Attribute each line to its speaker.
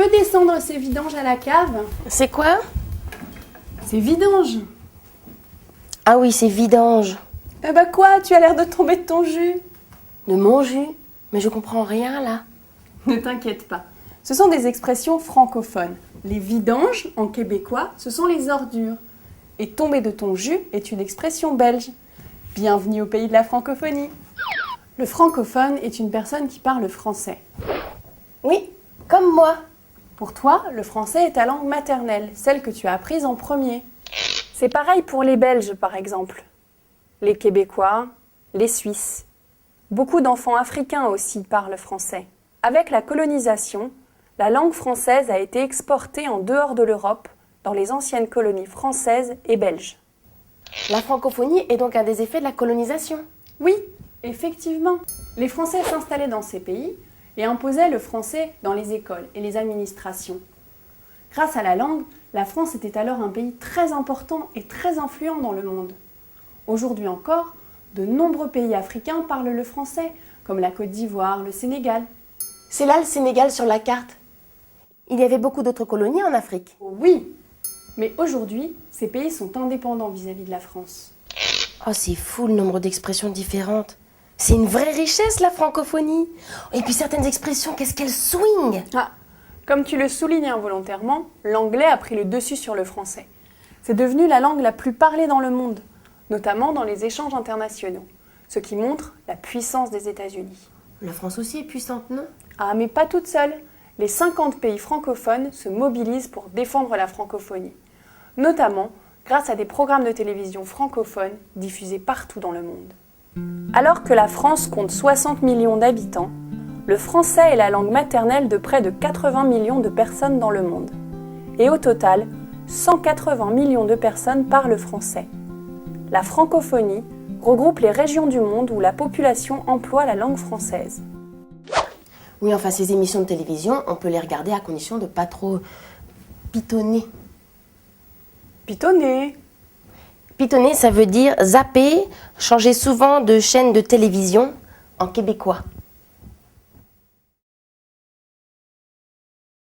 Speaker 1: peux descendre ces vidanges à la cave?
Speaker 2: C'est quoi?
Speaker 1: C'est vidange.
Speaker 2: Ah oui, c'est vidange.
Speaker 1: Eh bah quoi, tu as l'air de tomber de ton jus.
Speaker 2: De mon jus? Mais je comprends rien là.
Speaker 1: Ne t'inquiète pas. Ce sont des expressions francophones. Les vidanges, en québécois, ce sont les ordures. Et tomber de ton jus est une expression belge. Bienvenue au pays de la francophonie. Le francophone est une personne qui parle français.
Speaker 2: Oui, comme moi.
Speaker 1: Pour toi, le français est ta langue maternelle, celle que tu as apprise en premier. C'est pareil pour les Belges, par exemple. Les Québécois, les Suisses. Beaucoup d'enfants africains aussi parlent français. Avec la colonisation, la langue française a été exportée en dehors de l'Europe, dans les anciennes colonies françaises et belges.
Speaker 2: La francophonie est donc un des effets de la colonisation.
Speaker 1: Oui, effectivement. Les Français s'installaient dans ces pays et imposaient le français dans les écoles et les administrations. Grâce à la langue, la France était alors un pays très important et très influent dans le monde. Aujourd'hui encore, de nombreux pays africains parlent le français, comme la Côte d'Ivoire, le Sénégal.
Speaker 2: C'est là le Sénégal sur la carte. Il y avait beaucoup d'autres colonies en Afrique.
Speaker 1: Oui, mais aujourd'hui, ces pays sont indépendants vis-à-vis de la France.
Speaker 2: Oh, c'est fou le nombre d'expressions différentes. C'est une vraie richesse la francophonie. Et puis certaines expressions, qu'est-ce qu'elles swingent.
Speaker 1: Ah, comme tu le soulignes involontairement, l'anglais a pris le dessus sur le français. C'est devenu la langue la plus parlée dans le monde, notamment dans les échanges internationaux, ce qui montre la puissance des États-Unis.
Speaker 2: La France aussi est puissante, non?
Speaker 1: Ah, mais pas toute seule. Les 50 pays francophones se mobilisent pour défendre la francophonie, notamment grâce à des programmes de télévision francophones diffusés partout dans le monde. Alors que la France compte 60 millions d'habitants, le français est la langue maternelle de près de 80 millions de personnes dans le monde. Et au total, 180 millions de personnes parlent français. La francophonie regroupe les régions du monde où la population emploie la langue française.
Speaker 2: Oui, enfin, ces émissions de télévision, on peut les regarder à condition de pas trop pitonner.
Speaker 1: Pitonner.
Speaker 2: Pitonner, ça veut dire zapper, changer souvent de chaîne de télévision en québécois.